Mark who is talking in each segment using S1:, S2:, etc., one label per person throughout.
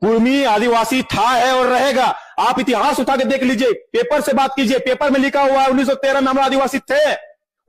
S1: कुर्मी आदिवासी था, है और रहेगा। आप इतिहास उठा के देख लीजिए, पेपर से बात कीजिए, पेपर में लिखा हुआ है 1913 में हम आदिवासी थे,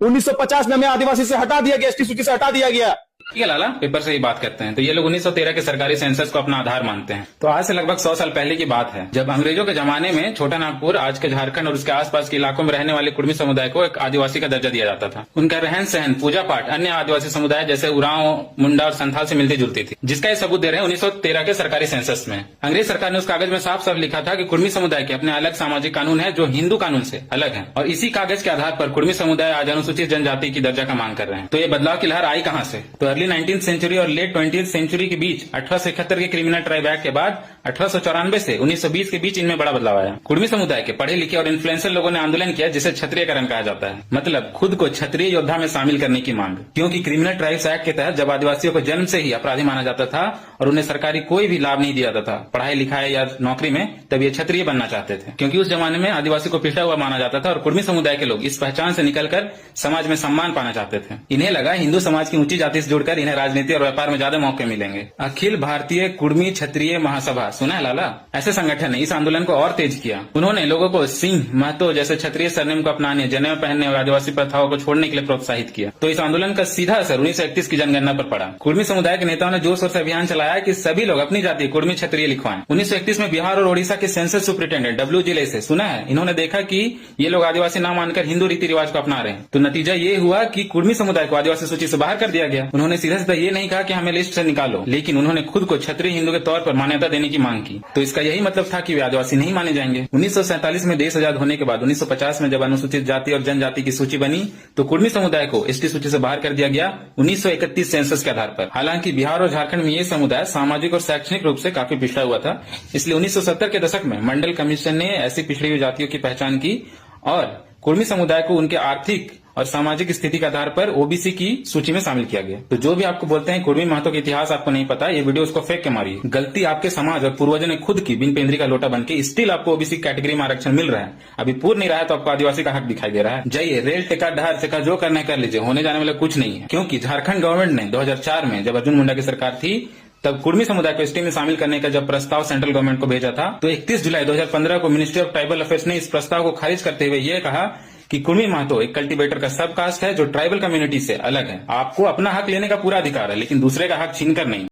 S1: 1950 में हमें आदिवासी से हटा दिया गया, एसटी सूची से हटा दिया गया।
S2: ठीक है लाला, पेपर से ही बात करते हैं। तो ये लोग 1913 के सरकारी सेंसस को अपना आधार मानते हैं। तो आज से लगभग 100 साल पहले की बात है, जब अंग्रेजों के जमाने में छोटा नागपुर, आज के झारखंड और उसके आसपास के इलाकों में रहने वाले कुर्मी समुदाय को एक आदिवासी का दर्जा दिया जाता था। उनका रहन सहन, पूजा पाठ अन्य आदिवासी समुदाय जैसे उरांव, मुंडा और संथाल से मिलती जुलती थी, जिसका ये सबूत दे रहे हैं 1913 के सरकारी सेंसस में। अंग्रेज सरकार ने उस कागज में साफ साफ लिखा था कि कुर्मी समुदाय के अपने अलग सामाजिक कानून है जो हिंदू कानून से अलग है, और इसी कागज के आधार पर कुर्मी समुदाय आज अनुसूचित जनजाति की दर्जा का मांग कर रहे हैं। तो ये बदलाव की लहर आई कहां से? तो अर्ली 19th सेंचुरी और लेट 20th सेंचुरी के बीच 1871 के क्रिमिनल ट्राइब एक्ट के बाद 1894 से 1920 के बीच इनमें बड़ा बदलाव आया। कुर्मी समुदाय के पढ़े लिखे और इन्फ्लुएंसर लोगों ने आंदोलन किया, जिसे क्षत्रियकरण कहा जाता है, मतलब खुद को क्षत्रिय योद्धा में शामिल करने की मांग। क्योंकि क्रिमिनल ट्राइब्स एक्ट के तहत जब आदिवासियों को जन्म से ही अपराधी माना जाता था और उन्हें सरकारी कोई भी लाभ नहीं दिया जाता था पढ़ाई लिखाई या नौकरी में, तब ये क्षत्रिय बनना चाहते थे। क्योंकि उस जमाने में आदिवासी को पिछड़ा हुआ माना जाता था और कुर्मी समुदाय के लोग इस पहचान से निकलकर समाज में सम्मान पाना चाहते थे। इन्हें लगा हिंदू समाज की ऊंची जाति से जुड़कर इन्हें राजनीति और व्यापार में ज्यादा मौके मिलेंगे। अखिल भारतीय कुर्मी क्षत्रिय महासभा, सुना है लाला? ऐसे संगठन ने इस आंदोलन को और तेज किया। उन्होंने लोगों को सिंह, महतो जैसे क्षत्रिय सरनेम को अपनाने, जनेऊ पहनने और आदिवासी प्रथाओं को छोड़ने के लिए प्रोत्साहित किया। तो इस आंदोलन का सीधा असर 1931 की जनगणना पर पड़ा। कुर्मी समुदाय के नेताओं ने जोर शोर से अभियान चलाया कि सभी लोग अपनी जाति कुर्मी क्षत्रिय लिखवाएं। 1931 में बिहार और ओडिशा के सेंसस सुपरिटेंडेंट WG से, सुना है, इन्होंने देखा कि ये लोग आदिवासी ना मानकर हिंदू रीति रिवाज को अपना रहे हैं। तो नतीजा ये हुआ कि कुर्मी समुदाय को आदिवासी सूची से बाहर कर दिया गया। उन्होंने सीधा सीधा ये नहीं कहा कि हमें लिस्ट से निकालो, लेकिन उन्होंने खुद को क्षत्रिय हिंदू के तौर पर मान्यता देने की मांग की। तो इसका यही मतलब था कि वे आदिवासी नहीं माने जाएंगे। 1947 में देश आजाद होने के बाद 1950 में जब अनुसूचित जाति और जनजाति की सूची बनी तो कुर्मी समुदाय को एसटी सूची से बाहर कर दिया गया 1931 सेंसस के आधार पर। हालांकि बिहार और झारखंड में ये समुदाय सामाजिक और शैक्षणिक रूप से काफी पिछड़ा हुआ था, इसलिए 1970 के दशक में मंडल कमीशन ने ऐसी पिछड़ी हुई जातियों की पहचान की और कुर्मी समुदाय को उनके आर्थिक और सामाजिक स्थिति के आधार पर ओबीसी की सूची में शामिल किया गया। तो जो भी आपको बोलते हैं कुर्मी महतो का इतिहास आपको नहीं पता, ये वीडियो उसको फेंक के मारिए। गलती आपके समाज और पूर्वजों ने खुद की, बिन पेंद्री का लोटा बनके स्टिल आपको ओबीसी कैटेगरी में आरक्षण मिल रहा है। अभी पूर्ण नहीं रहा है तो आपको आदिवासी का हक दिखाई दे रहा है। जाइए रेल टिका डहर टिका जो करना है कर लीजिए, होने जाने वाला कुछ नहीं है। क्योंकि झारखंड गवर्नमेंट ने 2004 में जब अर्जुन मुंडा की सरकार थी तब कुर्मी समुदाय को एसटी में शामिल करने का जब प्रस्ताव सेंट्रल गवर्नमेंट को भेजा था तो 31 जुलाई 2015 को मिनिस्ट्री ऑफ ट्राइबल अफेयर्स ने इस प्रस्ताव को खारिज करते हुए यह कहा कि कुर्मी महतो एक कल्टीवेटर का सब कास्ट है जो ट्राइबल कम्युनिटी से अलग है। आपको अपना हक लेने का पूरा अधिकार है, लेकिन दूसरे का हक छीनकर नहीं।